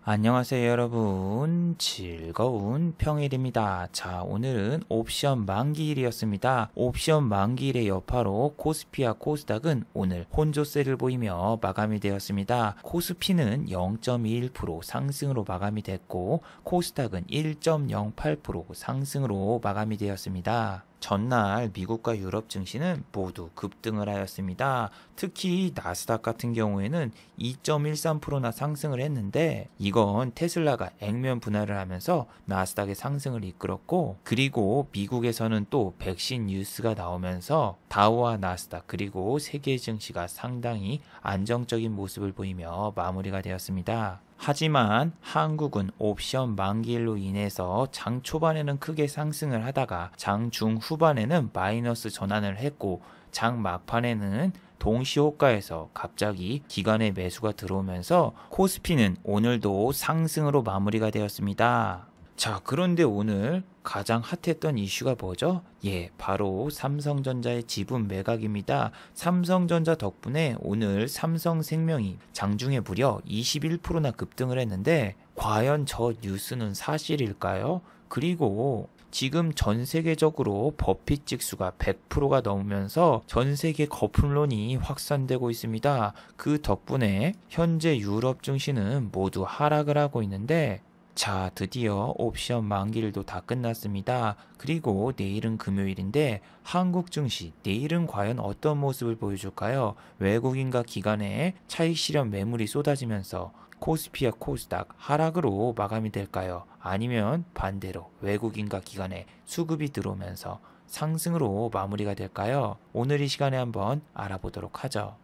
안녕하세요 여러분, 즐거운 평일입니다. 자, 오늘은 옵션 만기일이었습니다. 옵션 만기일의 여파로 코스피와 코스닥은 오늘 혼조세를 보이며 마감이 되었습니다. 코스피는 0.21% 상승으로 마감이 됐고 코스닥은 1.08% 상승으로 마감이 되었습니다. 전날 미국과 유럽 증시는 모두 급등을 하였습니다. 특히 나스닥 같은 경우에는 2.13%나 상승을 했는데 이건 테슬라가 액면 분할을 하면서 나스닥의 상승을 이끌었고, 그리고 미국에서는 또 백신 뉴스가 나오면서 다우와 나스닥 그리고 세계 증시가 상당히 안정적인 모습을 보이며 마무리가 되었습니다. 하지만 한국은 옵션 만기일로 인해서 장 초반에는 크게 상승을 하다가 장 중후반에는 마이너스 전환을 했고, 장 막판에는 동시호가에서 갑자기 기관의 매수가 들어오면서 코스피는 오늘도 상승으로 마무리가 되었습니다. 자, 그런데 오늘 가장 핫했던 이슈가 뭐죠? 바로 삼성전자의 지분 매각입니다. 삼성전자 덕분에 오늘 삼성생명이 장중에 무려 21%나 급등을 했는데 과연 저 뉴스는 사실일까요? 그리고 지금 전 세계적으로 버핏 지수가 100%가 넘으면서 전 세계 거품론이 확산되고 있습니다. 그 덕분에 현재 유럽 증시는 모두 하락을 하고 있는데, 자, 드디어 옵션 만기일도 다 끝났습니다. 그리고 내일은 금요일인데 한국 증시 내일은 과연 어떤 모습을 보여줄까요? 외국인과 기관의 차익 실현 매물이 쏟아지면서 코스피와 코스닥 하락으로 마감이 될까요? 아니면 반대로 외국인과 기관의 수급이 들어오면서 상승으로 마무리가 될까요? 오늘 이 시간에 한번 알아보도록 하죠.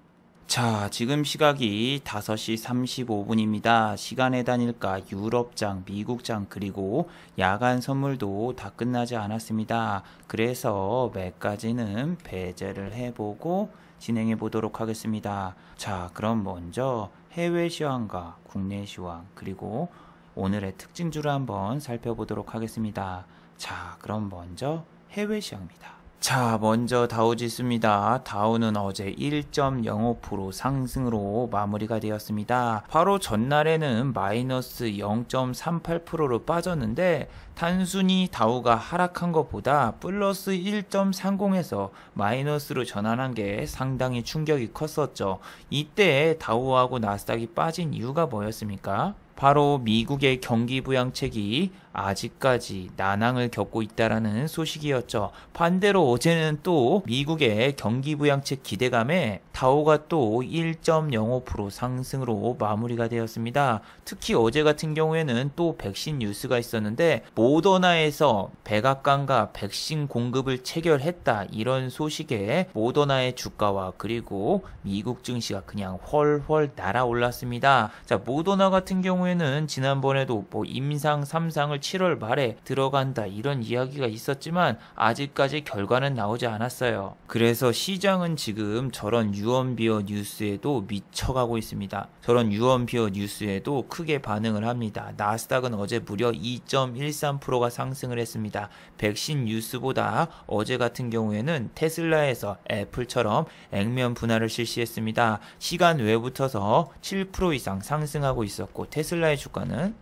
자, 지금 시각이 5시 35분입니다. 시간의 단일가 유럽장, 미국장 그리고 야간 선물도 다 끝나지 않았습니다. 그래서 몇 가지는 배제를 해보고 진행해 보도록 하겠습니다. 자, 그럼 먼저 해외 시황과 국내 시황 그리고 오늘의 특징주를 한번 살펴보도록 하겠습니다. 자, 그럼 먼저 해외 시황입니다. 자, 먼저 다우지수입니다. 다우는 어제 1.05% 상승으로 마무리가 되었습니다. 바로 전날에는 마이너스 0.38%로 빠졌는데 단순히 다우가 하락한 것보다 플러스 1.30에서 마이너스로 전환한 게 상당히 충격이 컸었죠. 이때 다우하고 나스닥이 빠진 이유가 뭐였습니까? 바로 미국의 경기 부양책이 아직까지 난항을 겪고 있다라는 소식이었죠. 반대로 어제는 또 미국의 경기 부양책 기대감에 다우가 또 1.05% 상승으로 마무리가 되었습니다. 특히 어제 같은 경우에는 또 백신 뉴스가 있었는데 모더나에서 백악관과 백신 공급을 체결했다, 이런 소식에 모더나의 주가와 그리고 미국 증시가 그냥 훨훨 날아올랐습니다. 자, 모더나 같은 경우에는 지난번에도 임상 3상을 7월 말에 들어간다, 이런 이야기가 있었지만 아직까지 결과는 나오지 않았어요. 그래서 시장은 지금 저런 유언비어 뉴스에도 미쳐가고 있습니다. 저런 유언비어 뉴스에도 크게 반응을 합니다. 나스닥은 어제 무려 2.13%가 상승을 했습니다. 백신 뉴스보다 어제 같은 경우에는 테슬라에서 애플처럼 액면 분할을 실시했습니다. 시간 외부터서 7% 이상 상승하고 있었고 테슬라의 주가는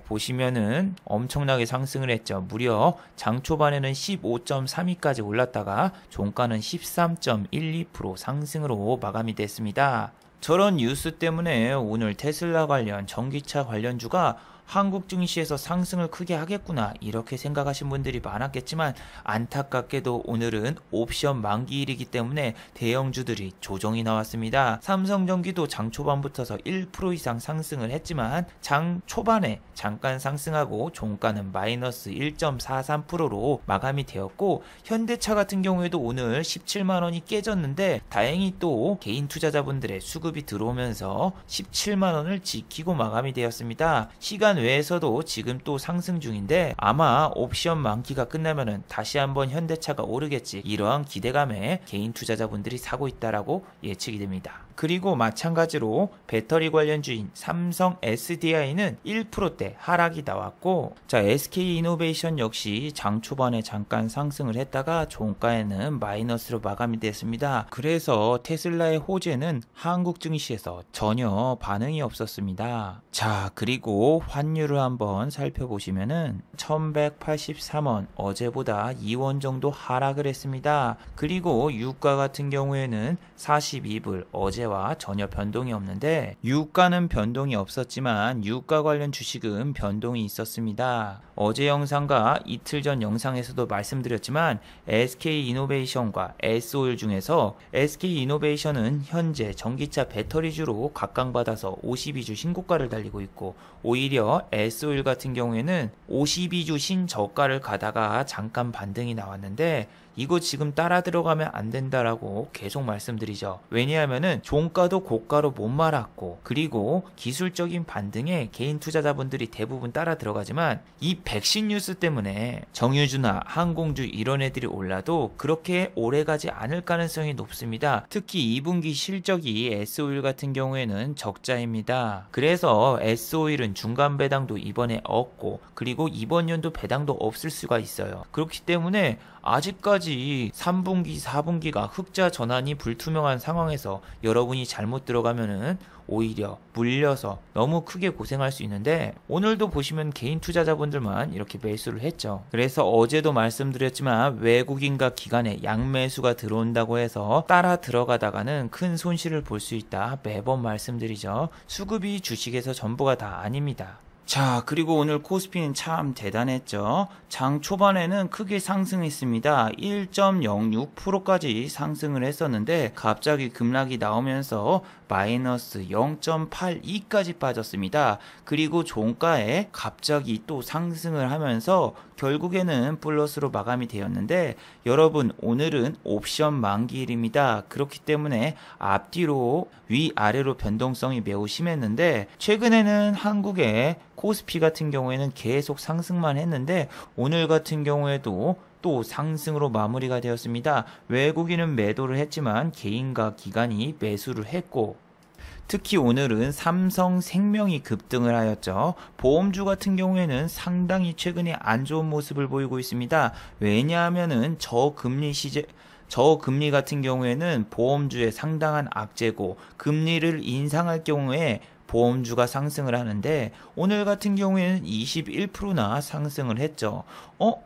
보시면은 엄청나게 상승을 했죠. 무려 장 초반에는 15.32까지 올랐다가 종가는 13.12% 상승으로 마감이 됐습니다. 저런 뉴스 때문에 오늘 테슬라 관련 전기차 관련주가 한국 증시에서 상승을 크게 하겠구나, 이렇게 생각하신 분들이 많았겠지만 안타깝게도 오늘은 옵션 만기일이기 때문에 대형주들이 조정이 나왔습니다. 삼성전기도 장 초반부터서 1% 이상 상승을 했지만 장 초반에 잠깐 상승하고 종가는 마이너스 1.43%로 마감이 되었고, 현대차 같은 경우에도 오늘 17만원이 깨졌는데 다행히 또 개인 투자자분들의 수급이 들어오면서 17만원을 지키고 마감이 되었습니다. 시간 외에서도 지금 또 상승 중인데 아마 옵션 만기가 끝나면은 다시 한번 현대차가 오르겠지, 이러한 기대감에 개인 투자자분들이 사고 있다라고 예측이 됩니다. 그리고 마찬가지로 배터리 관련주인 삼성 SDI는 1%대 하락이 나왔고, 자, SK이노베이션 역시 장 초반에 잠깐 상승을 했다가 종가에는 마이너스로 마감이 됐습니다. 그래서 테슬라의 호재는 한국 증시에서 전혀 반응이 없었습니다. 자, 그리고 환율을 한번 살펴보시면은 1183원, 어제보다 2원 정도 하락을 했습니다. 그리고 유가 같은 경우에는 42불, 어제와 전혀 변동이 없는데, 유가는 변동이 없었지만 유가 관련 주식은 변동이 있었습니다. 어제 영상과 이틀 전 영상에서도 말씀드렸지만 SK이노베이션과 S오일 중에서 SK이노베이션은 현재 전기차 배터리주로 각광받아서 52주 신고가를 달리고 있고, 오히려 S오일 같은 경우에는 52주 신저가를 가다가 잠깐 반등이 나왔는데, 이거 지금 따라 들어가면 안 된다라고 계속 말씀드리죠. 왜냐하면은 종가도 고가로 못 말았고, 그리고 기술적인 반등에 개인 투자자분들이 대부분 따라 들어가지만 이 백신 뉴스 때문에 정유주나 항공주 이런 애들이 올라도 그렇게 오래가지 않을 가능성이 높습니다. 특히 2분기 실적이 S오일 같은 경우에는 적자입니다. 그래서 S오일은 중간 배당도 이번에 없고, 그리고 이번 연도 배당도 없을 수가 있어요. 그렇기 때문에 아직까지 3분기, 4분기가 흑자 전환이 불투명한 상황에서 여러분이 잘못 들어가면은 오히려 물려서 너무 크게 고생할 수 있는데, 오늘도 보시면 개인 투자자분들만 이렇게 매수를 했죠. 그래서 어제도 말씀드렸지만 외국인과 기관의 양매수가 들어온다고 해서 따라 들어가다가는 큰 손실을 볼 수 있다, 매번 말씀드리죠. 수급이 주식에서 전부가 다 아닙니다. 자, 그리고 오늘 코스피는 참 대단했죠. 장 초반에는 크게 상승했습니다. 1.06%까지 상승을 했었는데 갑자기 급락이 나오면서 마이너스 0.82까지 빠졌습니다. 그리고 종가에 갑자기 또 상승을 하면서 결국에는 플러스로 마감이 되었는데, 여러분 오늘은 옵션 만기일입니다. 그렇기 때문에 앞뒤로 위아래로 변동성이 매우 심했는데, 최근에는 한국의 코스피 같은 경우에는 계속 상승만 했는데 오늘 같은 경우에도 또 상승으로 마무리가 되었습니다. 외국인은 매도를 했지만 개인과 기관이 매수를 했고, 특히 오늘은 삼성생명이 급등을 하였죠. 보험주 같은 경우에는 상당히 최근에 안 좋은 모습을 보이고 있습니다. 왜냐하면은 저금리 같은 경우에는 보험주의 상당한 악재고, 금리를 인상할 경우에 보험주가 상승을 하는데 오늘 같은 경우에는 21%나 상승을 했죠.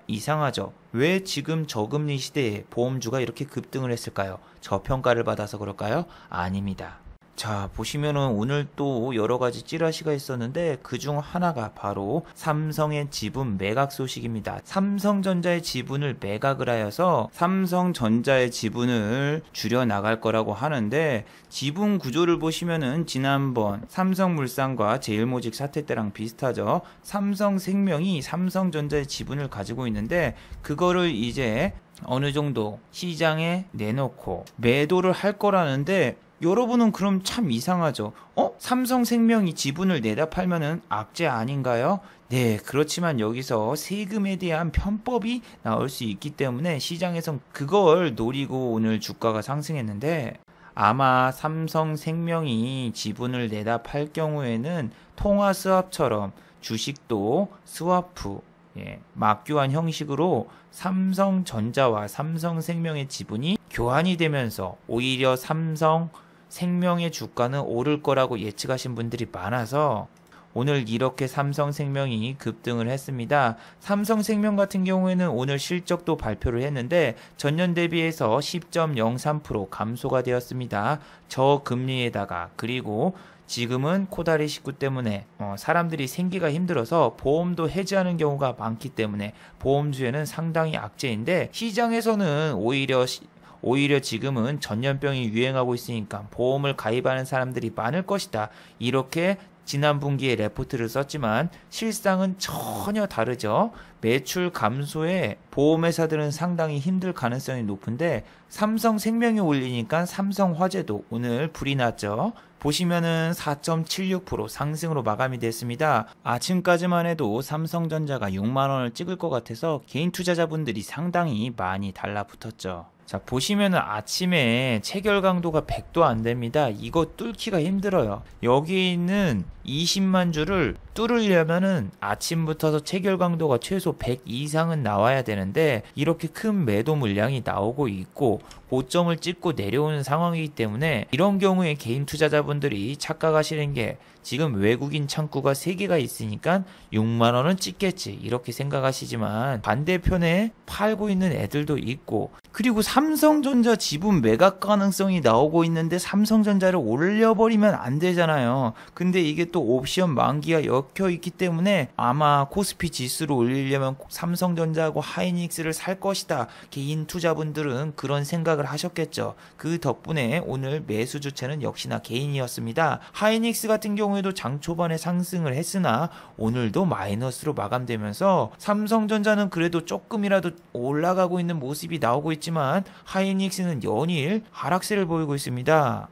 이상하죠. 왜 지금 저금리 시대에 보험주가 이렇게 급등을 했을까요? 저평가를 받아서 그럴까요? 아닙니다. 자, 보시면은 오늘 또 여러가지 찌라시가 있었는데 그중 하나가 바로 삼성의 지분 매각 소식입니다. 삼성전자의 지분을 매각을 하여서 삼성전자의 지분을 줄여 나갈 거라고 하는데, 지분 구조를 보시면은 지난번 삼성물산과 제일모직 사태 때랑 비슷하죠. 삼성생명이 삼성전자의 지분을 가지고 있는데 그거를 이제 어느 정도 시장에 내놓고 매도를 할 거라는데, 여러분은 그럼 참 이상하죠. 삼성생명이 지분을 내다 팔면은 악재 아닌가요? 네, 그렇지만 여기서 세금에 대한 편법이 나올 수 있기 때문에 시장에선 그걸 노리고 오늘 주가가 상승했는데, 아마 삼성생명이 지분을 내다 팔 경우에는 통화 스왑처럼 주식도 스와프, 막교환 형식으로 삼성전자와 삼성생명의 지분이 교환이 되면서 오히려 삼성생명의 주가는 오를 거라고 예측하신 분들이 많아서 오늘 이렇게 삼성생명이 급등을 했습니다. 삼성생명 같은 경우에는 오늘 실적도 발표를 했는데 전년 대비해서 10.03% 감소가 되었습니다. 저금리에다가, 그리고 지금은 코다리19 때문에 사람들이 생기가 힘들어서 보험도 해지하는 경우가 많기 때문에 보험주에는 상당히 악재인데, 시장에서는 오히려 지금은 전염병이 유행하고 있으니까 보험을 가입하는 사람들이 많을 것이다, 이렇게 지난 분기에 레포트를 썼지만 실상은 전혀 다르죠. 매출 감소에 보험회사들은 상당히 힘들 가능성이 높은데 삼성생명이 올리니까 삼성화재도 오늘 불이 났죠. 보시면은 4.76% 상승으로 마감이 됐습니다. 아침까지만 해도 삼성전자가 6만원을 찍을 것 같아서 개인 투자자분들이 상당히 많이 달라붙었죠. 자, 보시면은 아침에 체결 강도가 100도 안 됩니다. 이거 뚫기가 힘들어요. 여기 있는 20만 주를 뚫으려면은 아침부터 체결 강도가 최소 100 이상은 나와야 되는데 이렇게 큰 매도 물량이 나오고 있고 고점을 찍고 내려오는 상황이기 때문에 이런 경우에 개인 투자자분들이 착각하시는 게 지금 외국인 창구가 3개가 있으니까 6만원은 찍겠지 이렇게 생각하시지만 반대편에 팔고 있는 애들도 있고 그리고 삼성전자 지분 매각 가능성이 나오고 있는데 삼성전자를 올려버리면 안 되잖아요. 근데 이게 또 옵션 만기가 엮여 있기 때문에 아마 코스피 지수를 올리려면 삼성전자하고 하이닉스를 살 것이다. 개인 투자분들은 그런 생각을 하셨겠죠. 그 덕분에 오늘 매수 주체는 역시나 개인이었습니다. 하이닉스 같은 경우에도 장 초반에 상승을 했으나 오늘도 마이너스로 마감되면서 삼성전자는 그래도 조금이라도 올라가고 있는 모습이 나오고 있지만 하이닉스는 연일 하락세를 보이고 있습니다.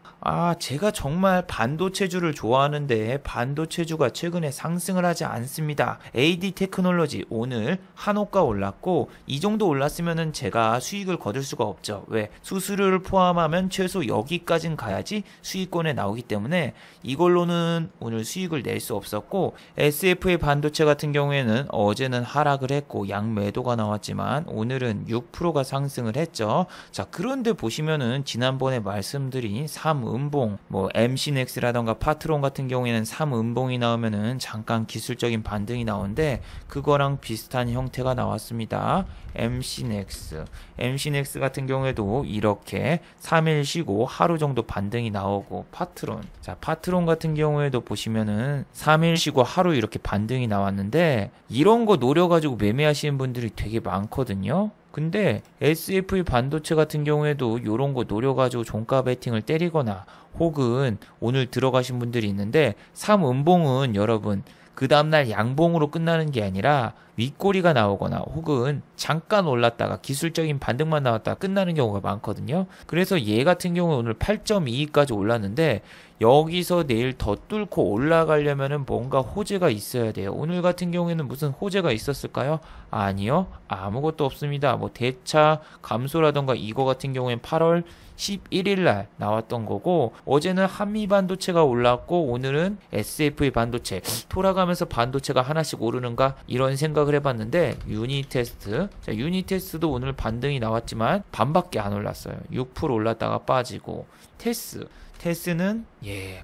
제가 정말 반도체주를 좋아하는데 반도체주가 최근에 상승을 하지 않습니다. AD 테크놀로지 오늘 한호가 올랐고 이 정도 올랐으면은 제가 수익을 거둘 수가 없죠. 왜? 수수료를 포함하면 최소 여기까진 가야지 수익권에 나오기 때문에 이걸로는 오늘 수익을 낼 수 없었고 SFA 반도체 같은 경우에는 어제는 하락을 했고 양매도가 나왔지만 오늘은 6%가 상승을 했죠. 자, 그런데 보시면은 지난번에 말씀드린 3음봉 뭐 MC넥스라던가 파트론 같은 경우에는 3음봉이 나오면은 잠깐 기술적인 반등이 나오는데 그거랑 비슷한 형태가 나왔습니다. MC넥스 같은 경우에도 이렇게 3일 쉬고 하루 정도 반등이 나오고 파트론 같은 경우에도 보시면은 3일 쉬고 하루 이렇게 반등이 나왔는데 이런 거 노려가지고 매매하시는 분들이 되게 많거든요. 근데 SFA 반도체 같은 경우에도 이런 거 노려가지고 종가 베팅을 때리거나 혹은 오늘 들어가신 분들이 있는데 3음봉은 여러분 그 다음날 양봉으로 끝나는 게 아니라 윗꼬리가 나오거나 혹은 잠깐 올랐다가 기술적인 반등만 나왔다가 끝나는 경우가 많거든요. 그래서 얘 같은 경우는 오늘 8.22까지 올랐는데 여기서 내일 더 뚫고 올라가려면은 뭔가 호재가 있어야 돼요. 오늘 같은 경우에는 무슨 호재가 있었을까요? 아니요. 아무것도 없습니다. 뭐 대차 감소라던가 이거 같은 경우에는 8월 11일 날 나왔던 거고 어제는 한미 반도체가 올랐고 오늘은 SFA 반도체 돌아가면서 반도체가 하나씩 오르는가 이런 생각을 해봤는데 유니테스트도 오늘 반등이 나왔지만 반밖에 안 올랐어요. 6% 올랐다가 빠지고 테스는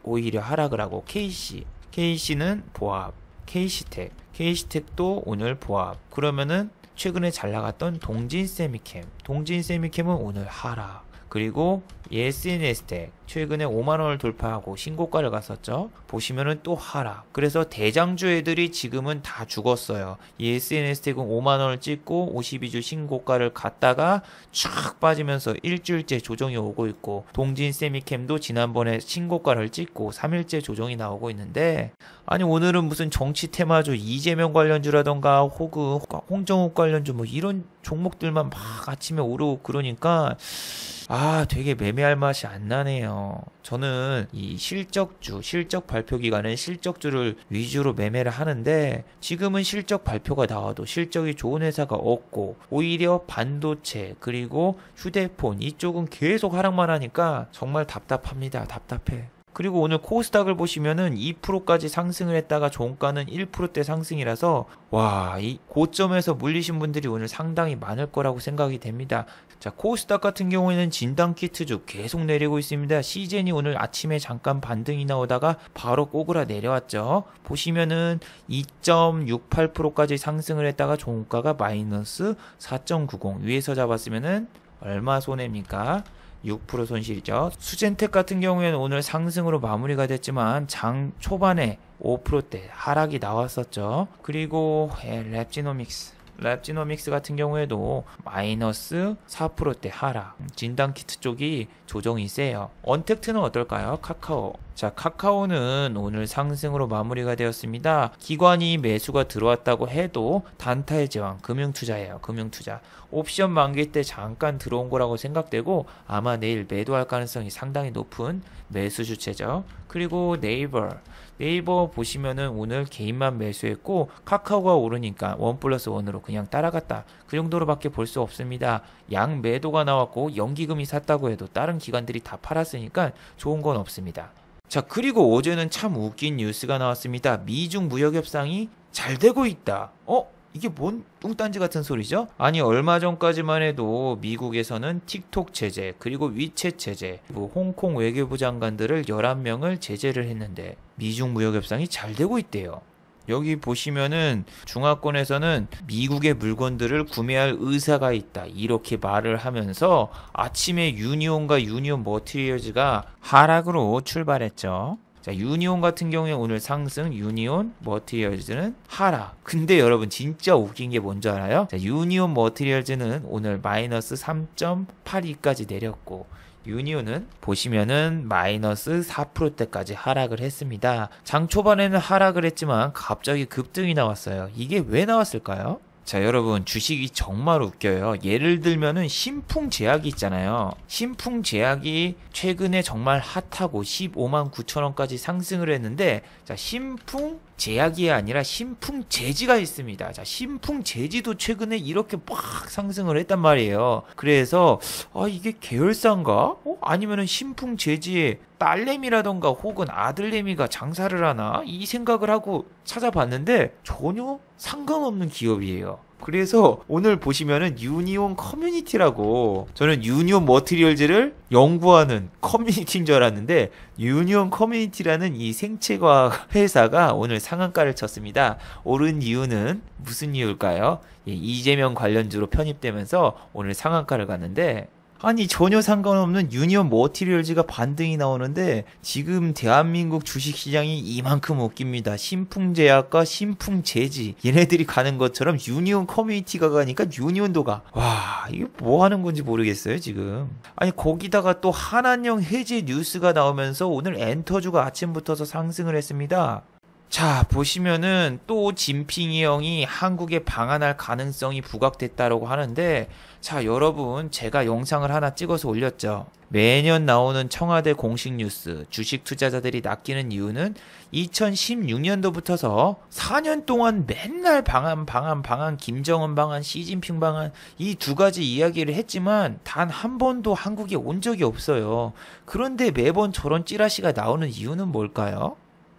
오히려 하락을 하고 KC는 보합, KC텍도 오늘 보합. 그러면은 최근에 잘 나갔던 동진세미캠은 오늘 하락. 그리고 SNS텍 최근에 5만원을 돌파하고 신고가를 갔었죠. 보시면은 또 하락. 그래서 대장주 애들이 지금은 다 죽었어요. SNS텍은 5만원을 찍고 52주 신고가를 갔다가 쫙 빠지면서 일주일째 조정이 오고 있고 동진세미캠도 지난번에 신고가를 찍고 3일째 조정이 나오고 있는데 아니 오늘은 무슨 정치 테마주 이재명 관련주라던가 혹은 홍정욱 관련주 뭐 이런 종목들만 막 아침에 오르고 그러니까 되게 매매할 맛이 안 나네요. 저는 이 실적 발표 기간은 실적주를 위주로 매매를 하는데 지금은 실적 발표가 나와도 실적이 좋은 회사가 없고 오히려 반도체 그리고 휴대폰 이쪽은 계속 하락만 하니까 정말 답답합니다. 답답해. 그리고 오늘 코스닥을 보시면은 2%까지 상승을 했다가 종가는 1%대 상승이라서 이 고점에서 물리신 분들이 오늘 상당히 많을 거라고 생각이 됩니다. 자, 코스닥 같은 경우에는 진단키트주 계속 내리고 있습니다. 시젠이 오늘 아침에 잠깐 반등이 나오다가 바로 꼬그라 내려왔죠. 보시면은 2.68%까지 상승을 했다가 종가가 마이너스 4.90 위에서 잡았으면은 얼마 손해입니까? 6% 손실이죠. 수젠텍 같은 경우에는 오늘 상승으로 마무리가 됐지만 장 초반에 5%대 하락이 나왔었죠. 그리고 랩지노믹스 같은 경우에도 마이너스 4%대 하락. 진단키트 쪽이 조정이 세요. 언택트는 어떨까요? 카카오는 오늘 상승으로 마무리가 되었습니다. 기관이 매수가 들어왔다고 해도 단타의 제왕, 금융투자예요. 금융투자. 옵션 만기 때 잠깐 들어온 거라고 생각되고 아마 내일 매도할 가능성이 상당히 높은 매수 주체죠. 그리고 네이버 보시면은 오늘 개인만 매수했고 카카오가 오르니까 1+1으로 그냥 따라갔다. 그 정도로밖에 볼 수 없습니다. 양 매도가 나왔고 연기금이 샀다고 해도 다른 기관들이 다 팔았으니까 좋은 건 없습니다. 자, 그리고 어제는 참 웃긴 뉴스가 나왔습니다. 미중 무역 협상이 잘 되고 있다. 이게 뭔 뚱딴지 같은 소리죠? 아니, 얼마 전까지만 해도 미국에서는 틱톡 제재, 그리고 위챗 제재, 그리고 홍콩 외교부 장관들을 11명을 제재를 했는데 미중 무역 협상이 잘 되고 있대요. 여기 보시면은 중화권에서는 미국의 물건들을 구매할 의사가 있다, 이렇게 말을 하면서 아침에 유니온과 유니온 머티리얼즈가 하락으로 출발했죠. 자, 유니온 같은 경우에 오늘 상승, 유니온 머티리얼즈는 하락. 근데 여러분 진짜 웃긴 게 뭔지 알아요? 자, 유니온 머티리얼즈는 오늘 마이너스 3.82까지 내렸고 유니온은 보시면은 마이너스 4%대까지 하락을 했습니다. 장 초반에는 하락을 했지만 갑자기 급등이 나왔어요. 이게 왜 나왔을까요? 자, 여러분 주식이 정말 웃겨요. 예를 들면은 신풍제약이 있잖아요. 신풍제약이 최근에 정말 핫하고 15만 9천 원까지 상승을 했는데, 자, 신풍제약이 아니라 신풍제지가 있습니다. 자, 신풍제지도 최근에 이렇게 막 상승을 했단 말이에요. 그래서 이게 계열사인가? 아니면은 신풍제지의 딸내미라던가 혹은 아들내미가 장사를 하나? 이 생각을 하고 찾아봤는데 전혀 상관없는 기업이에요. 그래서 오늘 보시면은 유니온 커뮤니티라고, 저는 유니온 머티리얼즈를 연구하는 커뮤니티인 줄 알았는데 유니온 커뮤니티라는 이 생체과학 회사가 오늘 상한가를 쳤습니다. 오른 이유는 무슨 이유일까요? 이재명 관련주로 편입되면서 오늘 상한가를 갔는데, 아니 전혀 상관없는 유니온 머티리얼즈가 반등이 나오는데 지금 대한민국 주식시장이 이만큼 웃깁니다. 신풍제약과 신풍제지, 얘네들이 가는 것처럼 유니온 커뮤니티가 가니까 유니온도 가. 와, 이게 뭐 하는 건지 모르겠어요 지금. 아니 거기다가 또 한한령 해제 뉴스가 나오면서 오늘 엔터주가 아침부터서 상승을 했습니다. 자, 보시면은 또 진핑이 형이 한국에 방한할 가능성이 부각됐다라고 하는데, 자, 여러분 제가 영상을 하나 찍어서 올렸죠. 매년 나오는 청와대 공식 뉴스, 주식 투자자들이 낚이는 이유는 2016년도부터서 4년 동안 맨날 방한, 김정은 방한, 시진핑 방한, 이 두 가지 이야기를 했지만 단 한 번도 한국에 온 적이 없어요. 그런데 매번 저런 찌라시가 나오는 이유는 뭘까요?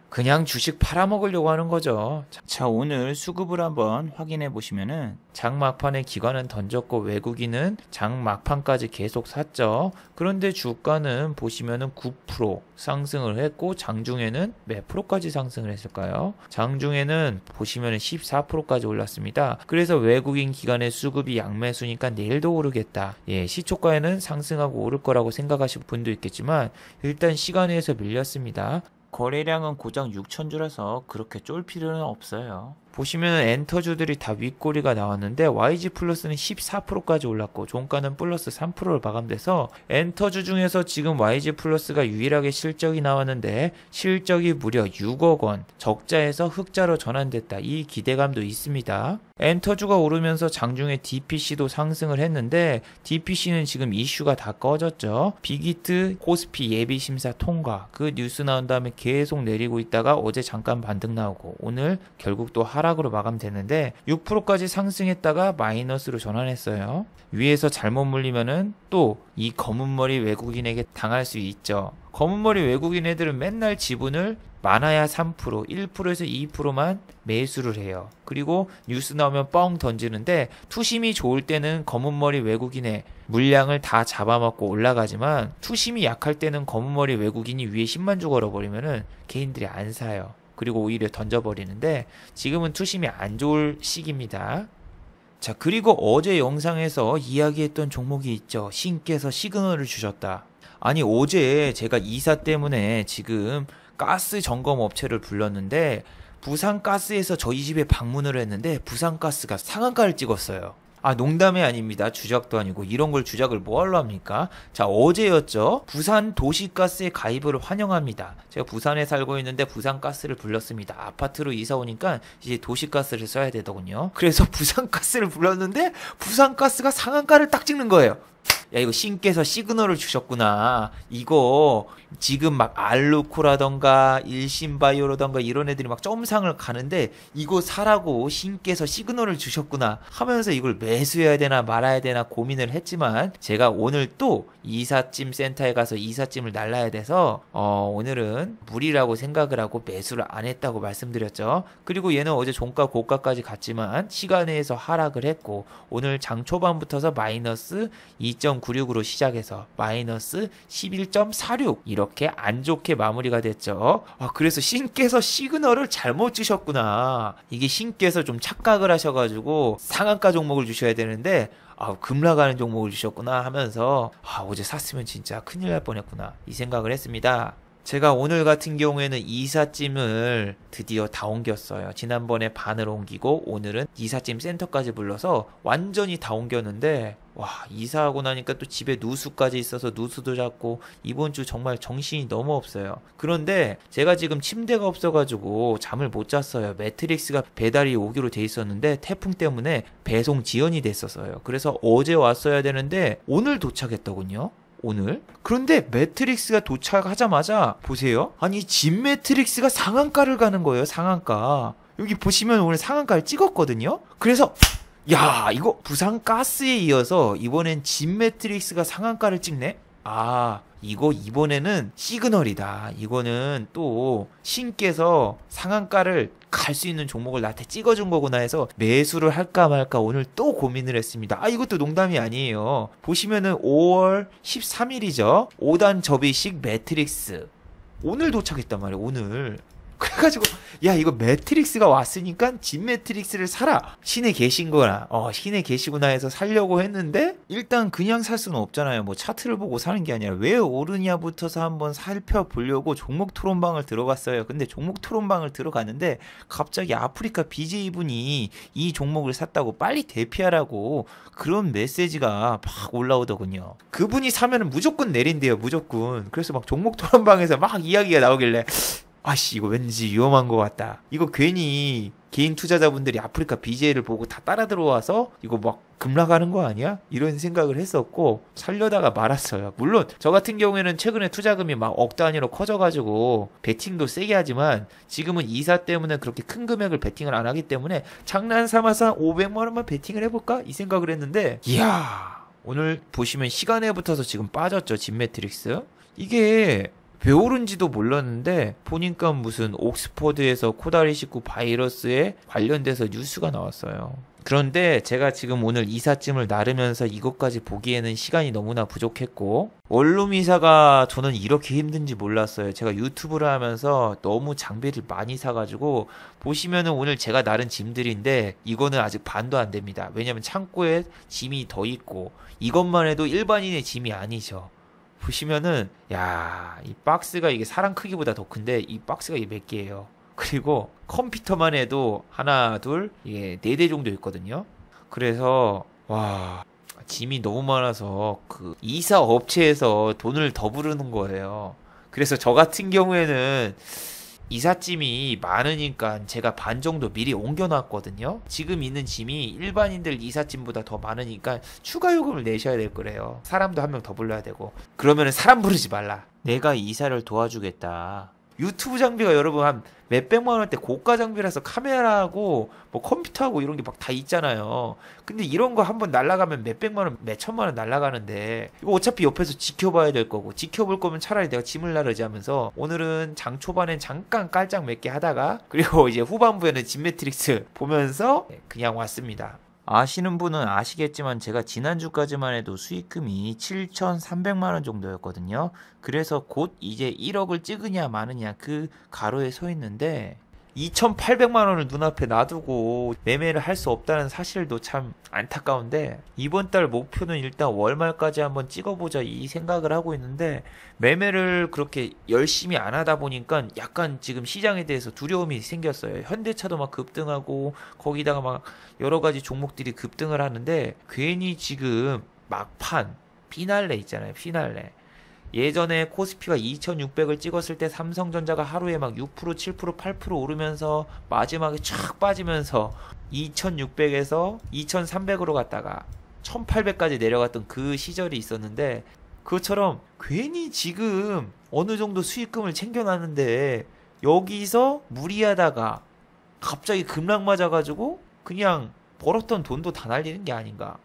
그냥 주식 팔아먹으려고 하는 거죠. 자, 오늘 수급을 한번 확인해 보시면은 장 막판에 기관은 던졌고 외국인은 장 막판까지 계속 샀죠. 그런데 주가는 보시면은 9% 상승을 했고 장중에는 몇 프로까지 상승을 했을까요? 장중에는 보시면은 14%까지 올랐습니다. 그래서 외국인 기관의 수급이 양매수니까 내일도 오르겠다. 시초가에는 상승하고 오를 거라고 생각하실 분도 있겠지만 일단 시간에서 밀렸습니다. 거래량은 고작 6,000주라서 그렇게 쫄 필요는 없어요. 보시면 엔터주들이 다 윗꼬리가 나왔는데 YG 플러스는 14%까지 올랐고 종가는 플러스 3%를 마감돼서 엔터주 중에서 지금 YG 플러스가 유일하게 실적이 나왔는데 실적이 무려 6억 원, 적자에서 흑자로 전환됐다. 이 기대감도 있습니다. 엔터주가 오르면서 장중에 DPC도 상승을 했는데 DPC는 지금 이슈가 다 꺼졌죠. 빅히트 코스피 예비심사 통과, 그 뉴스 나온 다음에 계속 내리고 있다가 어제 잠깐 반등 나오고 오늘 결국 또 하락으로 마감됐는데 6%까지 상승했다가 마이너스로 전환했어요. 위에서 잘못 물리면은 또 이 검은머리 외국인에게 당할 수 있죠. 검은머리 외국인 애들은 맨날 지분을 많아야 3%, 1%에서 2%만 매수를 해요. 그리고 뉴스 나오면 뻥 던지는데 투심이 좋을 때는 검은머리 외국인의 물량을 다 잡아먹고 올라가지만 투심이 약할 때는 검은머리 외국인이 위에 10만 주 걸어버리면은 개인들이 안 사요. 그리고 오히려 던져버리는데 지금은 투심이 안 좋을 시기입니다. 자, 그리고 어제 영상에서 이야기했던 종목이 있죠. 신께서 시그널을 주셨다. 아니 어제 제가 이사 때문에 지금 가스 점검 업체를 불렀는데 부산가스에서 저희 집에 방문을 했는데 부산가스가 상한가를 찍었어요. 아, 농담이 아닙니다. 주작도 아니고 이런 걸 주작을 뭐하러 합니까? 자, 어제였죠. 부산 도시가스에 가입을 환영합니다. 제가 부산에 살고 있는데 부산가스를 불렀습니다. 아파트로 이사 오니까 이제 도시가스를 써야 되더군요. 그래서 부산가스를 불렀는데 부산가스가 상한가를 딱 찍는 거예요. 야 이거 신께서 시그널을 주셨구나. 이거 지금 막 알루코라던가 일신바이오라던가 이런 애들이 막 점상을 가는데 이거 사라고 신께서 시그널을 주셨구나 하면서 이걸 매수해야 되나 말아야 되나 고민을 했지만 제가 오늘 또 이삿짐 센터에 가서 이삿짐을 날라야 돼서 오늘은 무리라고 생각을 하고 매수를 안 했다고 말씀드렸죠. 그리고 얘는 어제 종가 고가까지 갔지만 시간에 의해서 하락을 했고 오늘 장 초반부터서 마이너스 2.96으로 시작해서 마이너스 11.46 이렇게 안 좋게 마무리가 됐죠. 그래서 신께서 시그널을 잘못 주셨구나. 이게 신께서 좀 착각을 하셔가지고 상한가 종목을 주셔야 되는데 급락하는 종목을 주셨구나 하면서 어제 샀으면 진짜 큰일 날 뻔했구나 이 생각을 했습니다. 제가 오늘 같은 경우에는 이삿짐을 드디어 다 옮겼어요. 지난번에 반을 옮기고 오늘은 이삿짐 센터까지 불러서 완전히 다 옮겼는데 이사하고 나니까 또 집에 누수까지 있어서 누수도 잡고 이번 주 정말 정신이 너무 없어요. 그런데 제가 지금 침대가 없어가지고 잠을 못 잤어요. 매트릭스가 배달이 오기로 돼 있었는데 태풍 때문에 배송 지연이 됐었어요. 그래서 어제 왔어야 되는데 오늘 도착했더군요. 오늘? 그런데 매트릭스가 도착하자마자 보세요. 아니 진 매트릭스가 상한가를 가는 거예요. 상한가. 여기 보시면 오늘 상한가를 찍었거든요. 그래서 야 이거 부산가스에 이어서 이번엔 진 매트릭스가 상한가를 찍네. 이거 이번에는 시그널이다. 이거는 또 신께서 상한가를 갈 수 있는 종목을 나한테 찍어준 거구나 해서 매수를 할까 말까 오늘 또 고민을 했습니다. 이것도 농담이 아니에요. 보시면은 5월 13일이죠. 5단 접이식 매트릭스 오늘 도착했단 말이에요. 오늘. 그래가지고 야 이거 매트릭스가 왔으니까 진 매트릭스를 사라. 신에 계신거나 신에 계시구나 해서 살려고 했는데 일단 그냥 살 수는 없잖아요. 뭐 차트를 보고 사는 게 아니라 왜 오르냐부터서 한번 살펴보려고 종목 토론방을 들어갔어요. 근데 종목 토론방을 들어갔는데 갑자기 아프리카 BJ분이 이 종목을 샀다고 빨리 대피하라고 그런 메시지가 막 올라오더군요. 그분이 사면은 무조건 내린대요. 무조건. 그래서 막 종목 토론방에서 막 이야기가 나오길래 이거 왠지 위험한 것 같다. 이거 괜히 개인 투자자분들이 아프리카 BJ를 보고 다 따라 들어와서 이거 막 급락하는 거 아니야? 이런 생각을 했었고 살려다가 말았어요. 물론 저 같은 경우에는 최근에 투자금이 막 억 단위로 커져가지고 베팅도 세게 하지만 지금은 이사 때문에 그렇게 큰 금액을 베팅을 안 하기 때문에 장난 삼아서 500만 원만 베팅을 해볼까? 이 생각을 했는데 이야 오늘 보시면 시간에 붙어서 지금 빠졌죠. 진매트릭스. 이게 왜 오른지도 몰랐는데 보니까 무슨 옥스퍼드에서 코다리19 바이러스에 관련돼서 뉴스가 나왔어요. 그런데 제가 지금 오늘 이삿짐을 나르면서 이것까지 보기에는 시간이 너무나 부족했고 원룸 이사가 저는 이렇게 힘든지 몰랐어요. 제가 유튜브를 하면서 너무 장비를 많이 사가지고 보시면은 오늘 제가 나른 짐들인데 이거는 아직 반도 안 됩니다. 왜냐면 창고에 짐이 더 있고 이것만 해도 일반인의 짐이 아니죠. 보시면은 이 박스가 이게 사람 크기보다 더 큰데 이 박스가 이게 몇 개예요. 그리고 컴퓨터만 해도 하나 둘 이게 4대 정도 있거든요. 그래서 짐이 너무 많아서 그 이사 업체에서 돈을 더 부르는 거예요. 그래서 저 같은 경우에는 이삿짐이 많으니까 제가 반 정도 미리 옮겨놨거든요. 지금 있는 짐이 일반인들 이삿짐보다 더 많으니까 추가 요금을 내셔야 될 거래요. 사람도 한 명 더 불러야 되고. 그러면은 사람 부르지 말라. 내가 이사를 도와주겠다. 유튜브 장비가 여러분 한 몇백만 원대 고가 장비라서 카메라하고 뭐 컴퓨터하고 이런 게 막 다 있잖아요. 근데 이런 거 한번 날라가면 몇백만 원, 몇천만 원 날라가는데 이거 어차피 옆에서 지켜봐야 될 거고 지켜볼 거면 차라리 내가 짐을 나르지 하면서 오늘은 장 초반엔 잠깐 깔짝 몇 개 하다가 그리고 이제 후반부에는 진 매트릭스 보면서 그냥 왔습니다. 아시는 분은 아시겠지만 제가 지난주까지만 해도 수익금이 7,300만 원 정도였거든요. 그래서 곧 이제 1억을 찍으냐 마느냐 그 가로에 서 있는데 2,800만 원을 눈앞에 놔두고 매매를 할 수 없다는 사실도 참 안타까운데 이번 달 목표는 일단 월말까지 한번 찍어보자 이 생각을 하고 있는데 매매를 그렇게 열심히 안 하다 보니까 약간 지금 시장에 대해서 두려움이 생겼어요. 현대차도 막 급등하고 거기다가 막 여러 가지 종목들이 급등을 하는데 괜히 지금 막판 피날레 있잖아요. 피날레. 예전에 코스피가 2600을 찍었을 때 삼성전자가 하루에 막 6%, 7%, 8% 오르면서 마지막에 촥 빠지면서 2600에서 2300으로 갔다가 1800까지 내려갔던 그 시절이 있었는데, 그것처럼 괜히 지금 어느 정도 수익금을 챙겨놨는데 여기서 무리하다가 갑자기 급락 맞아가지고 그냥 벌었던 돈도 다 날리는 게 아닌가,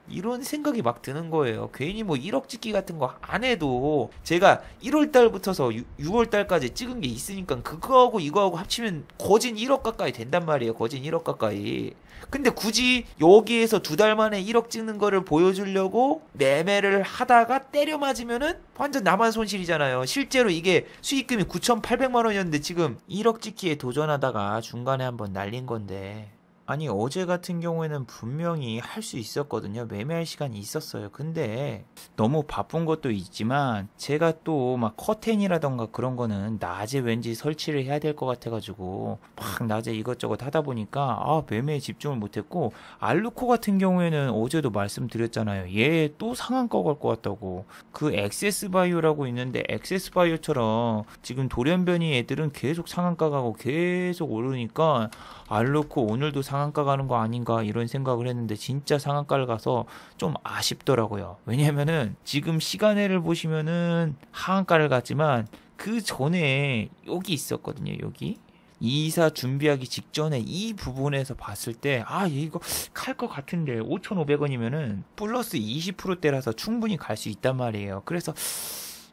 이런 생각이 막 드는 거예요. 괜히 뭐 1억 찍기 같은 거 안 해도 제가 1월 달부터서 6월 달까지 찍은 게 있으니까 그거하고 이거하고 합치면 거진 1억 가까이 된단 말이에요. 거진 1억 가까이. 근데 굳이 여기에서 2달 만에 1억 찍는 거를 보여주려고 매매를 하다가 때려 맞으면은 완전 나만 손실이잖아요. 실제로 이게 수익금이 9,800만 원이었는데 지금 1억 찍기에 도전하다가 중간에 한번 날린 건데, 아니 어제 같은 경우에는 분명히 할 수 있었거든요. 매매할 시간이 있었어요. 근데 너무 바쁜 것도 있지만 제가 또 막 커튼이라던가 그런 거는 낮에 왠지 설치를 해야 될 것 같아가지고 막 낮에 이것저것 하다 보니까 매매에 집중을 못했고, 알루코 같은 경우에는 어제도 말씀드렸잖아요. 얘 또 상한가 갈 것 같다고. 그 엑세스바이오라고 있는데 엑세스바이오처럼 지금 돌연변이 애들은 계속 상한가 가고 계속 오르니까 알루코 오늘도 상한가 가는 거 아닌가 이런 생각을 했는데 진짜 상한가를 가서 좀 아쉽더라고요. 왜냐면은 지금 시간을 보시면은 하한가를 갔지만 그 전에 여기 있었거든요. 여기 이사 준비하기 직전에 이 부분에서 봤을 때 이거 갈 것 같은데 5,500원이면은 플러스 20%대라서 충분히 갈 수 있단 말이에요. 그래서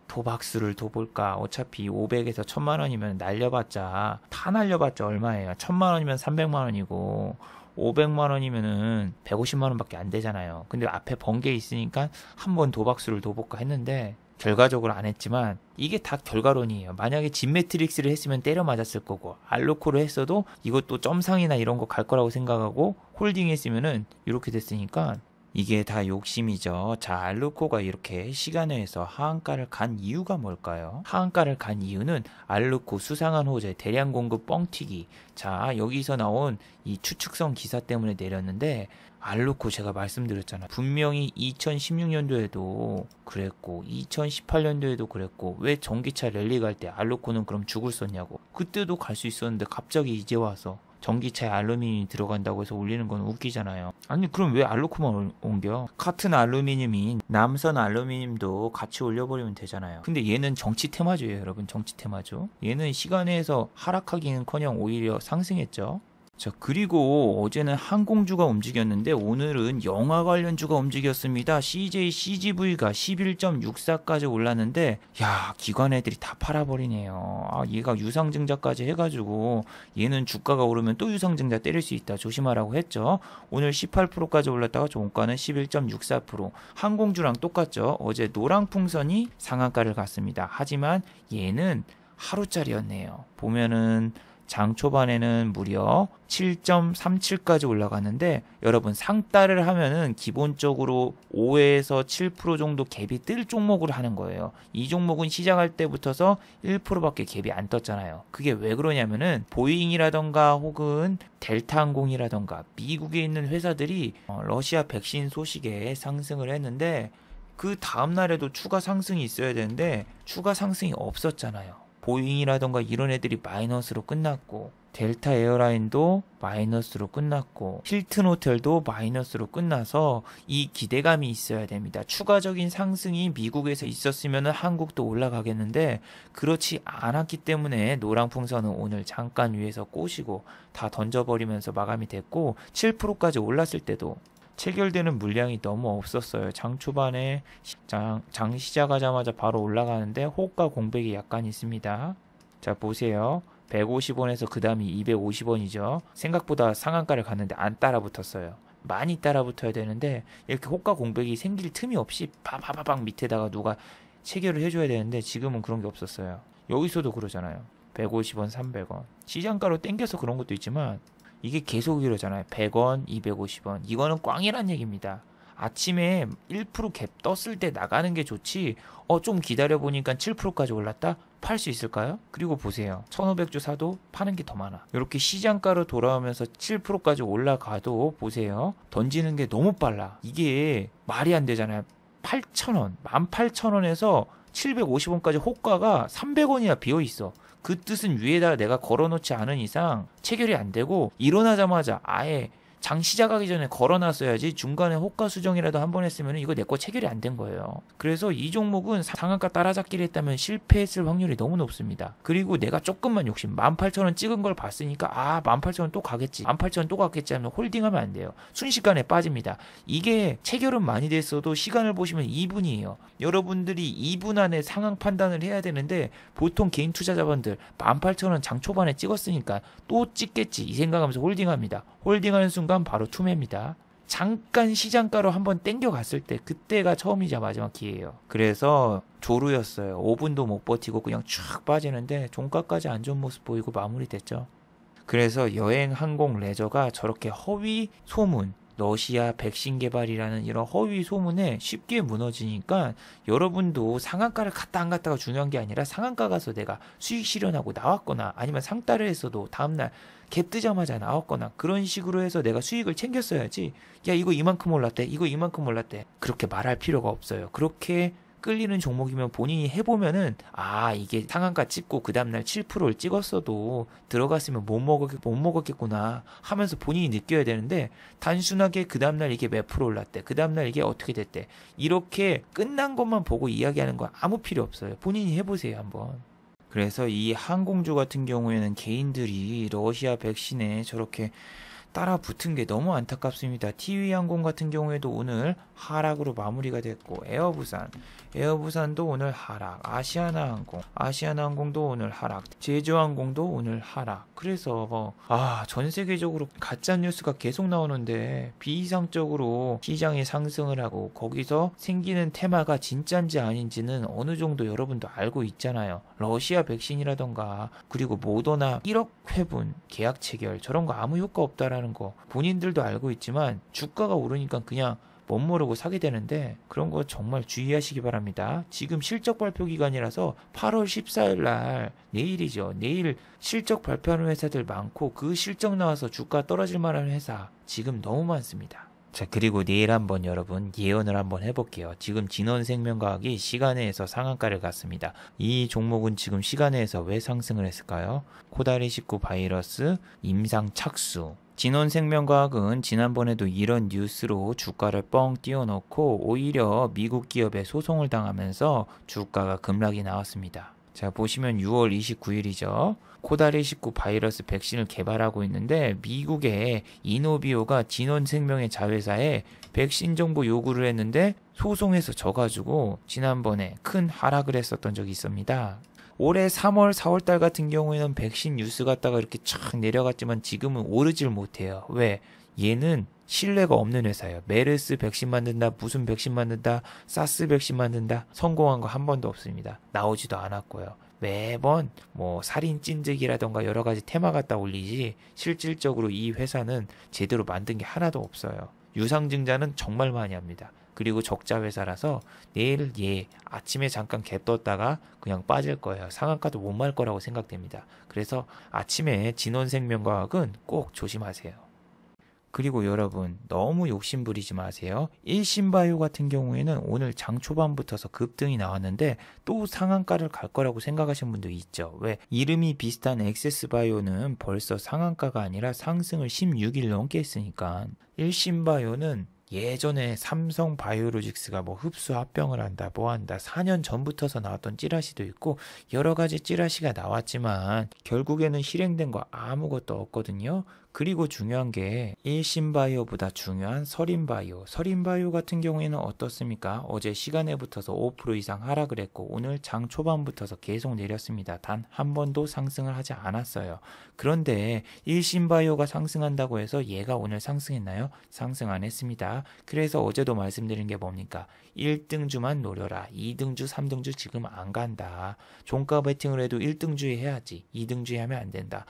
도박수를 둬볼까? 어차피 500에서 1000만 원이면 다 날려봤자 얼마예요? 1000만 원이면 300만 원이고 500만 원이면은 150만 원밖에 안 되잖아요. 근데 앞에 번개 있으니까 한번 도박수를 둬볼까 했는데 결과적으로 안 했지만 이게 다 결과론이에요. 만약에 진 매트릭스를 했으면 때려 맞았을 거고, 알로코를 했어도 이것도 점상이나 이런 거 갈 거라고 생각하고 홀딩 했으면은 이렇게 됐으니까 이게 다 욕심이죠. 자, 알루코가 이렇게 시간외에서 하한가를 간 이유가 뭘까요? 하한가를 간 이유는 알루코 수상한 호재 대량 공급 뻥튀기. 자, 여기서 나온 이 추측성 기사 때문에 내렸는데, 알루코 제가 말씀드렸잖아요. 분명히 2016년도에도 그랬고 2018년도에도 그랬고, 왜 전기차 랠리 갈 때 알루코는 그럼 죽을 썼냐고. 그때도 갈 수 있었는데 갑자기 이제 와서 전기차에 알루미늄이 들어간다고 해서 올리는 건 웃기잖아요. 아니 그럼 왜 알루코만 옮겨? 같은 알루미늄인 남선 알루미늄도 같이 올려버리면 되잖아요. 근데 얘는 정치 테마주예요, 여러분. 정치 테마주. 얘는 시간에서 하락하기는커녕 오히려 상승했죠. 자, 그리고 어제는 항공주가 움직였는데 오늘은 영화 관련주가 움직였습니다. CJ CGV가 11.64까지 올랐는데, 야, 기관 애들이 다 팔아버리네요. 얘가 유상증자까지 해가지고 얘는 주가가 오르면 또 유상증자 때릴 수 있다, 조심하라고 했죠. 오늘 18%까지 올랐다가 종가는 11.64%. 항공주랑 똑같죠. 어제 노랑풍선이 상한가를 갔습니다. 하지만 얘는 하루짜리였네요. 보면은 장 초반에는 무려 7.37까지 올라갔는데, 여러분 상따를 하면은 기본적으로 5에서 7% 정도 갭이 뜰 종목을 하는 거예요. 이 종목은 시작할 때부터서 1%밖에 갭이 안 떴잖아요. 그게 왜 그러냐면은 보잉이라던가 혹은 델타항공이라던가 미국에 있는 회사들이 러시아 백신 소식에 상승을 했는데, 그 다음날에도 추가 상승이 있어야 되는데 추가 상승이 없었잖아요. 보잉이라던가 이런 애들이 마이너스로 끝났고, 델타 에어라인도 마이너스로 끝났고, 힐튼 호텔도 마이너스로 끝나서 이 기대감이 있어야 됩니다. 추가적인 상승이 미국에서 있었으면 한국도 올라가겠는데 그렇지 않았기 때문에 노랑풍선은 오늘 잠깐 위에서 꼬시고 다 던져버리면서 마감이 됐고, 7%까지 올랐을 때도 체결되는 물량이 너무 없었어요. 장 초반에 장 시작하자마자 바로 올라가는데 호가 공백이 약간 있습니다. 자, 보세요. 150원에서 그 다음이 250원이죠. 생각보다 상한가를 갔는데 안 따라붙었어요. 많이 따라붙어야 되는데 이렇게 호가 공백이 생길 틈이 없이 바바바박 밑에다가 누가 체결을 해줘야 되는데 지금은 그런 게 없었어요. 여기서도 그러잖아요. 150원, 300원. 시장가로 땡겨서 그런 것도 있지만 이게 계속 이러잖아요. 100원, 250원. 이거는 꽝이란 얘기입니다. 아침에 1% 갭 떴을 때 나가는 게 좋지, 좀 기다려보니까 7%까지 올랐다? 팔 수 있을까요? 그리고 보세요. 1500주 사도 파는 게 더 많아. 이렇게 시장가로 돌아오면서 7%까지 올라가도 보세요. 던지는 게 너무 빨라. 이게 말이 안 되잖아요. 8,000원, 18,000원에서 750원까지 호가가 300원이나 비어있어. 그 뜻은 위에다가 내가 걸어놓지 않은 이상 체결이 안 되고 일어나자마자 아예 장 시작하기 전에 걸어놨어야지 중간에 호가 수정이라도 한 번 했으면 이거 내 거 체결이 안 된 거예요. 그래서 이 종목은 상한가 따라잡기를 했다면 실패했을 확률이 너무 높습니다. 그리고 내가 조금만 욕심 18,000원 찍은 걸 봤으니까 18,000원 또 가겠지 18,000원 또 가겠지 하면 홀딩하면 안 돼요. 순식간에 빠집니다. 이게 체결은 많이 됐어도 시간을 보시면 2분이에요. 여러분들이 2분 안에 상황 판단을 해야 되는데 보통 개인 투자자분들 18,000원 장 초반에 찍었으니까 또 찍겠지 이 생각하면서 홀딩합니다. 홀딩하는 순간 바로 투매입니다. 잠깐 시장가로 한번 땡겨갔을 때 그때가 처음이자 마지막 기회예요. 그래서 조루였어요. 5분도 못 버티고 그냥 쭉 빠지는데 종가까지 안 좋은 모습 보이고 마무리됐죠. 그래서 여행, 항공, 레저가 저렇게 허위 소문, 러시아 백신 개발이라는 이런 허위 소문에 쉽게 무너지니까 여러분도 상한가를 갔다 안 갔다가 중요한 게 아니라 상한가 가서 내가 수익 실현하고 나왔거나 아니면 상따를 했어도 다음날 갭 뜨자마자 나왔거나 그런 식으로 해서 내가 수익을 챙겼어야지. 야 이거 이만큼 올랐대 이거 이만큼 올랐대 그렇게 말할 필요가 없어요. 그렇게 끌리는 종목이면 본인이 해보면은 이게 상한가 찍고 그 다음날 7%를 찍었어도 들어갔으면 못 먹었겠구나 하면서 본인이 느껴야 되는데 단순하게 그 다음날 이게 몇 프로 올랐대 그 다음날 이게 어떻게 됐대 이렇게 끝난 것만 보고 이야기하는 거 아무 필요 없어요. 본인이 해보세요 한번. 그래서 이 항공주 같은 경우에는 개인들이 러시아 백신에 저렇게 따라 붙은 게 너무 안타깝습니다. 티위항공 같은 경우에도 오늘 하락으로 마무리가 됐고 에어부산도 오늘 하락, 아시아나항공도 오늘 하락, 제주항공도 오늘 하락. 그래서 전 세계적으로 가짜 뉴스가 계속 나오는데 비이상적으로 시장이 상승을 하고 거기서 생기는 테마가 진짜인지 아닌지는 어느 정도 여러분도 알고 있잖아요. 러시아 백신이라던가 그리고 모더나 1억 회분 계약 체결 저런 거 아무 효과 없다라는 거 본인들도 알고 있지만 주가가 오르니까 그냥 못 모르고 사게 되는데 그런 거 정말 주의하시기 바랍니다. 지금 실적 발표 기간이라서 8월 14일 날 내일이죠. 내일 실적 발표하는 회사들 많고 그 실적 나와서 주가 떨어질 만한 회사 지금 너무 많습니다. 자 그리고 내일 한번 여러분 예언을 한번 해볼게요. 지금 진원생명과학이 시간외에서 상한가를 갔습니다. 이 종목은 지금 시간외에서 왜 상승을 했을까요? 코다리19 바이러스 임상 착수. 진원생명과학은 지난번에도 이런 뉴스로 주가를 뻥 띄워놓고 오히려 미국 기업에 소송을 당하면서 주가가 급락이 나왔습니다. 자 보시면 6월 29일이죠. 코다리19 바이러스 백신을 개발하고 있는데 미국의 이노비오가 진원생명의 자회사에 백신 정보 요구를 했는데 소송에서 져가지고 지난번에 큰 하락을 했었던 적이 있습니다. 올해 3월, 4월달 같은 경우에는 백신 뉴스 갔다가 이렇게 촥 내려갔지만 지금은 오르질 못해요. 왜? 얘는 신뢰가 없는 회사예요. 메르스 백신 만든다, 무슨 백신 만든다, 사스 백신 만든다. 성공한 거 한 번도 없습니다. 나오지도 않았고요. 매번 살인 찐득이라던가 여러 가지 테마 갖다 올리지 실질적으로 이 회사는 제대로 만든 게 하나도 없어요. 유상증자는 정말 많이 합니다. 그리고 적자 회사라서 내일 아침에 잠깐 갭 떴다가 그냥 빠질 거예요. 상한가도 못 말 거라고 생각됩니다. 그래서 아침에 진원생명과학은 꼭 조심하세요. 그리고 여러분 너무 욕심 부리지 마세요. 일신바이오 같은 경우에는 오늘 장 초반부터서 급등이 나왔는데 또 상한가를 갈 거라고 생각하시는 분도 있죠. 왜? 이름이 비슷한 엑세스바이오는 벌써 상한가가 아니라 상승을 16일 넘게 했으니까. 일신바이오는 예전에 삼성바이오로직스가 흡수 합병을 한다 뭐 한다 4년 전부터서 나왔던 찌라시도 있고 여러 가지 찌라시가 나왔지만 결국에는 실행된 거 아무것도 없거든요. 그리고 중요한 게 일신바이오보다 중요한 서린바이오 같은 경우에는 어떻습니까? 어제 시간에 붙어서 5% 이상 하락을 했고 오늘 장 초반부터서 계속 내렸습니다. 단 한 번도 상승을 하지 않았어요. 그런데 일신바이오가 상승한다고 해서 얘가 오늘 상승했나요? 상승 안 했습니다. 그래서 어제도 말씀드린 게 뭡니까? 1등주만 노려라. 2등주, 3등주 지금 안 간다. 종가 베팅을 해도 1등주에 해야지. 2등주에 하면 안 된다.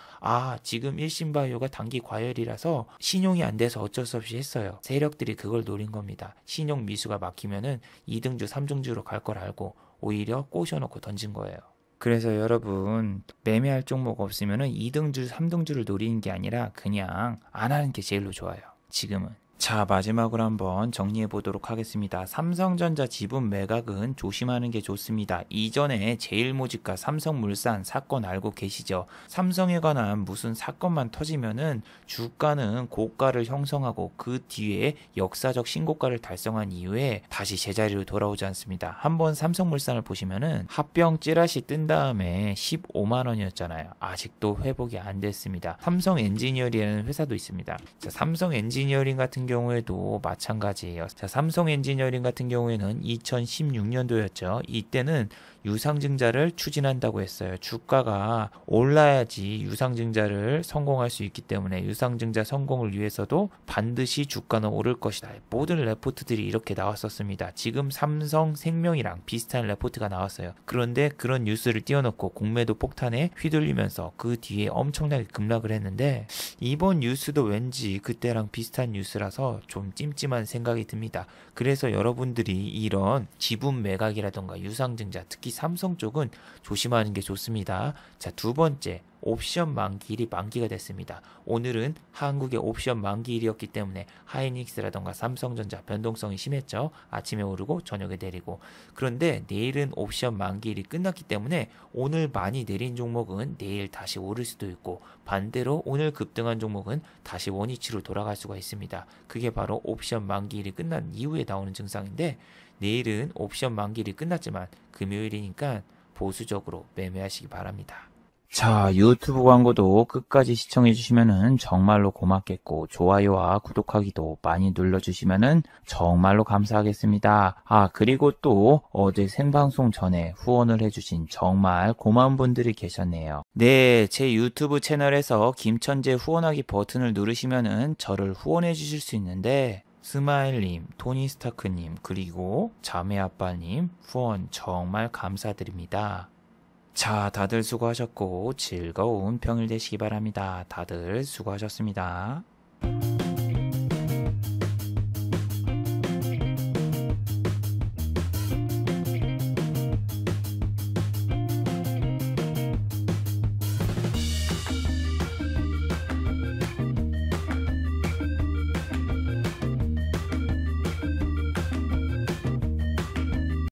지금 일신바이오가 단기 과열이라서 신용이 안 돼서 어쩔 수 없이 했어요. 세력들이 그걸 노린 겁니다. 신용 미수가 막히면은 2등주, 3등주로 갈 걸 알고 오히려 꼬셔놓고 던진 거예요. 그래서 여러분 매매할 종목 없으면은 2등주, 3등주를 노리는 게 아니라 그냥 안 하는 게 제일로 좋아요. 지금은 자, 마지막으로 한번 정리해 보도록 하겠습니다. 삼성전자 지분 매각은 조심하는 게 좋습니다. 이전에 제일모직과 삼성물산 사건 알고 계시죠? 삼성에 관한 무슨 사건만 터지면은 주가는 고가를 형성하고 그 뒤에 역사적 신고가를 달성한 이후에 다시 제자리로 돌아오지 않습니다. 한번 삼성물산을 보시면은 합병 찌라시 뜬 다음에 15만 원이었잖아요. 아직도 회복이 안 됐습니다. 삼성 엔지니어링이라는 회사도 있습니다. 자, 삼성 엔지니어링 같은 경우에도 마찬가지예요. 자, 삼성 엔지니어링 같은 경우에는 2016년도였죠. 이때는 유상증자를 추진한다고 했어요. 주가가 올라야지 유상증자를 성공할 수 있기 때문에 유상증자 성공을 위해서도 반드시 주가는 오를 것이다. 모든 레포트들이 이렇게 나왔었습니다. 지금 삼성생명이랑 비슷한 레포트가 나왔어요. 그런데 그런 뉴스를 띄워놓고 공매도 폭탄에 휘둘리면서 그 뒤에 엄청나게 급락을 했는데 이번 뉴스도 왠지 그때랑 비슷한 뉴스라서 좀 찜찜한 생각이 듭니다. 그래서 여러분들이 이런 지분 매각이라던가 유상증자, 특히 삼성 쪽은 조심하는 게 좋습니다. 자, 두 번째, 옵션 만기일이 만기가 됐습니다. 오늘은 한국의 옵션 만기일이었기 때문에 하이닉스라던가 삼성전자 변동성이 심했죠. 아침에 오르고 저녁에 내리고. 그런데 내일은 옵션 만기일이 끝났기 때문에 오늘 많이 내린 종목은 내일 다시 오를 수도 있고, 반대로 오늘 급등한 종목은 다시 원위치로 돌아갈 수가 있습니다. 그게 바로 옵션 만기일이 끝난 이후에 나오는 증상인데, 내일은 옵션 만기일이 끝났지만 금요일이니까 보수적으로 매매하시기 바랍니다. 자, 유튜브 광고도 끝까지 시청해주시면은 정말로 고맙겠고, 좋아요와 구독하기도 많이 눌러주시면은 정말로 감사하겠습니다. 아, 그리고 또 어제 생방송 전에 후원을 해주신 정말 고마운 분들이 계셨네요. 네, 제 유튜브 채널에서 김천재 후원하기 버튼을 누르시면은 저를 후원해 주실 수 있는데, 스마일님, 토니스타크님, 그리고 자매아빠님 후원 정말 감사드립니다. 자, 다들 수고하셨고 즐거운 평일 되시기 바랍니다. 다들 수고하셨습니다.